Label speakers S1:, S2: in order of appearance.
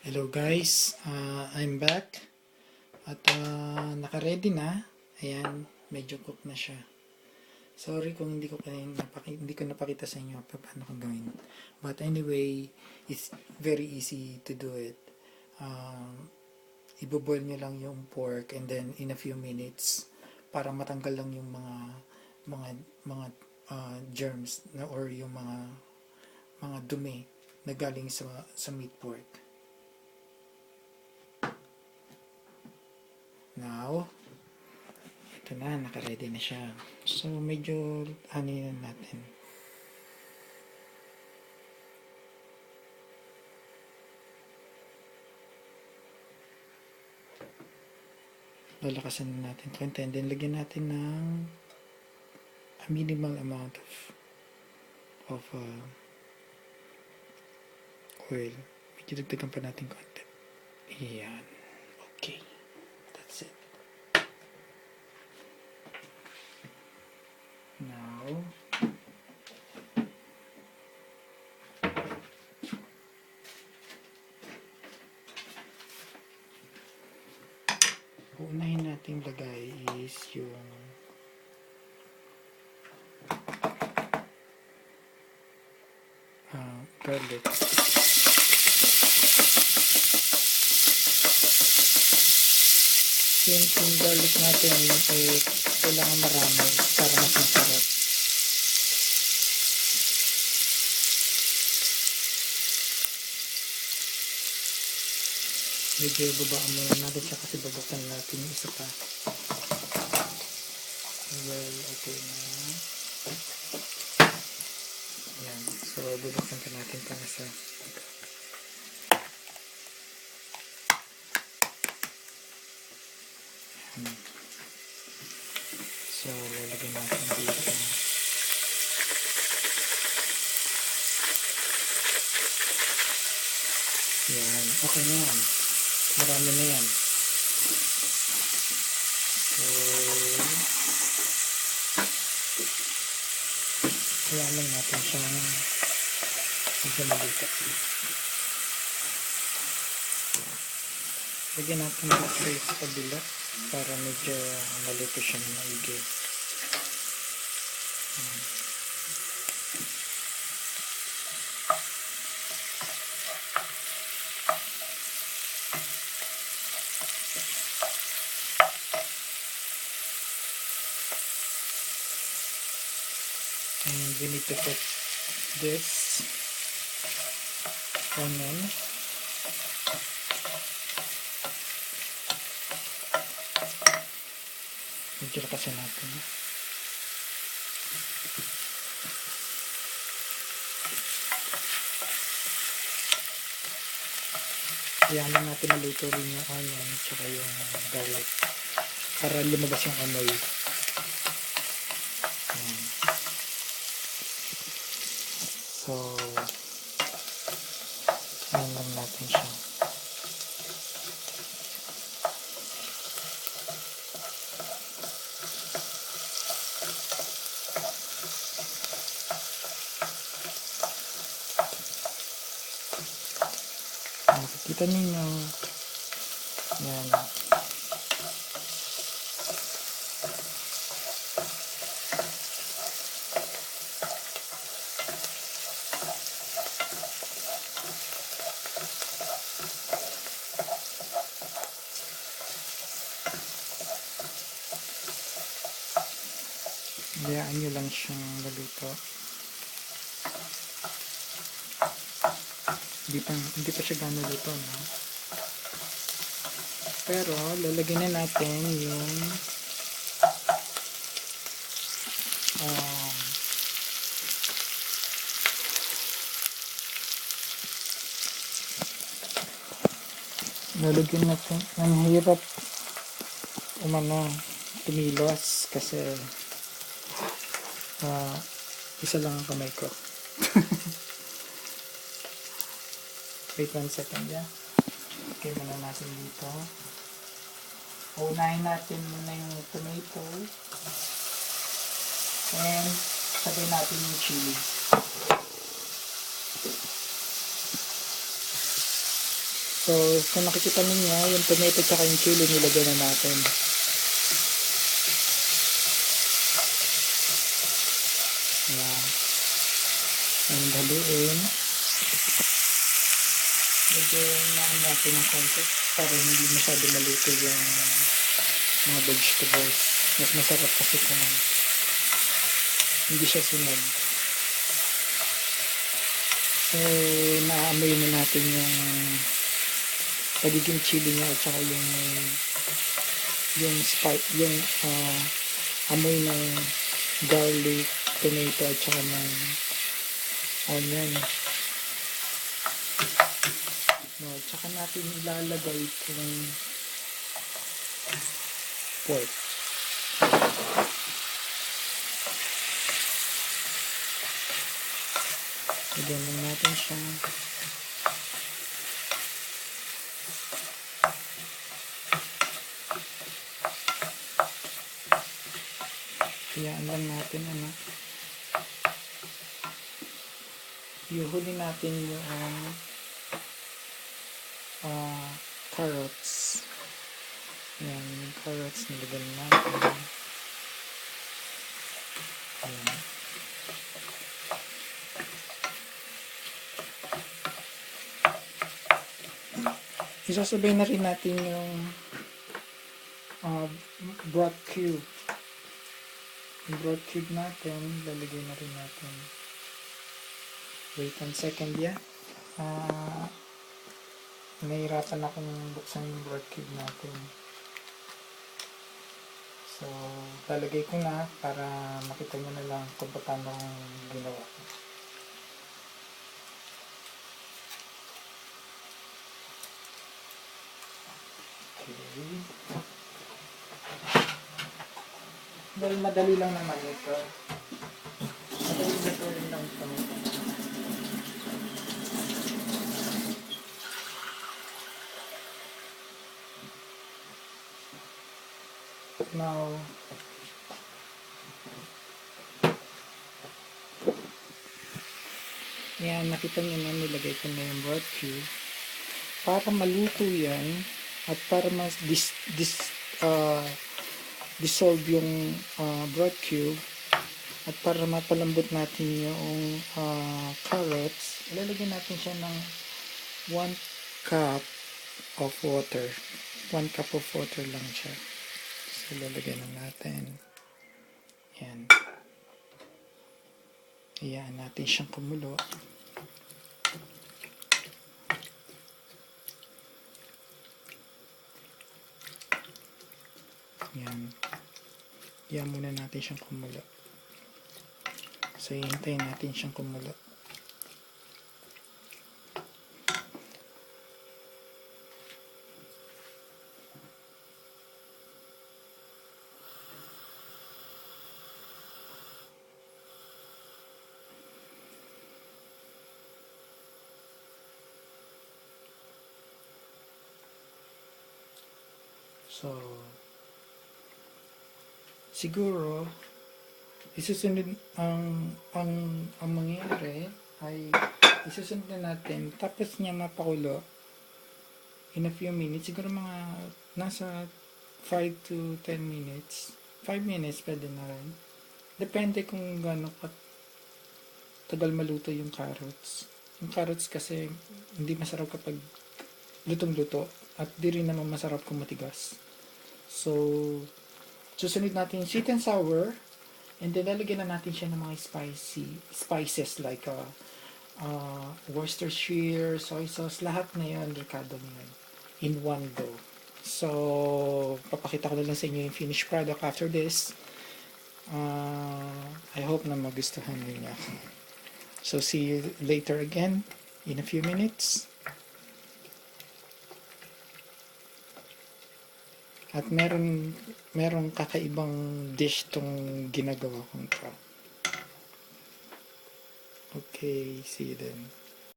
S1: Hello guys, I'm back at naka-ready na. Ayan, medyo cook na siya. Sorry kung hindi ko napakita sa inyo paano ko gawin. But anyway, it's very easy to do it. Iboboil nyo lang yung pork and then in a few minutes para matanggal lang yung mga germs na or yung mga dumi na galing sa meat pork. Now, ito na, naka-ready na siya. So, medyo hanin natin. Lalakasan natin konti and then lagyan natin ng a minimal amount of oil. Medyo dagdagan pa natin konti. Ayan. Okay. That's it. Now, uunahin natin lagay is yung garlic. Yung garlic natin kailangan marami para mas masarap. Medyo babaan muna natin siya kasi babuksan natin yung isa pa. Well, okay na. Ayan. So, bubuksan pa natin para sa So, lalagyan natin dito. Yan. Okay na yan. Marami na yan. So, kaya lang natin siyang medyo malita. Lagyan natin dito sa kabila para medyo malito siya na maigi. And we need to put this onion. Medyo lakasan natin. Kailangan lang natin maluto rin yung onion tsaka yung garlic para lumabas yung amoy. So, ayan lang natin siya. Nakikita ninyo. Yan. Hayaan nyo lang siyang maluto. Hindi pa siya gano'n luto, no? Pero, lalagyan na natin yung lalagyan natin. Ang hirap tumilos kasi isa lang ang kamay ko. Wait 1 second, yeah. Okay, muna natin dito. Unahin natin muna yung tomato. And sabay natin yung chili. So, So, kung nakikita ninyo, yung tomato tsaka yung chili nilagay na natin. Ayan. And haluin. Medyo naan natin ng konti para hindi masyado maluto yung mga vegetables. Mas masarap kasi kung hindi siya sunog. So, naamoy na natin yung pagiging chili niya at saka yung spice, yung amoy ng garlic, tomato at saka ng onion. No, tsaka natin ilalagay itong pork. Lagyan lang natin siya. Hayaan lang natin Ihuli natin yung carrots. Yan, yung carrots nilagyan natin. Ayan. Isasabay na rin natin yung broth cube. Yung broth cube natin, lalagay na rin natin. Wait 1 second yan. Nahihirapan akong buksan yung broth cube natin. So, lalagay ko na para makita nyo na lang kung paano ginawa ko. Okay. Dahil madali lang naman ito. Madali rin lang ito. Now, yan, nakita nyo na nilagay ko na yung broth cube. Para maluto yan at para mas dissolve yung broth cube at para mapalambot natin yung carrots, ilalagay natin siya ng 1 cup of water. 1 cup of water lang siya. So, ilalagay na natin. Yan. Hayaan natin siyang kumulo. Yan. Hayaan muna natin siyang kumulo. So, hintayin natin siyang kumulo. So, siguro, isusunod ang mangyayari ay isusunod na natin tapos niya mapakulo in a few minutes, siguro mga nasa 5 to 10 minutes. 5 minutes pwede na rin. Depende kung gaano tagal maluto yung carrots. Yung carrots kasi hindi masarap kapag lutong-luto at di rin naman masarap kung matigas. So, susunod natin sweet and sour, and then lalagyan na natin siya ng mga spices like Worcestershire, soy sauce, lahat na yan, ricado na yan, in one go. So, papakita ko na lang sa inyo yung finished product after this. I hope na magustuhan niyo. So, see you later again in a few minutes. At merong kakaibang dish tong ginagawa kong to. Okay, see you then.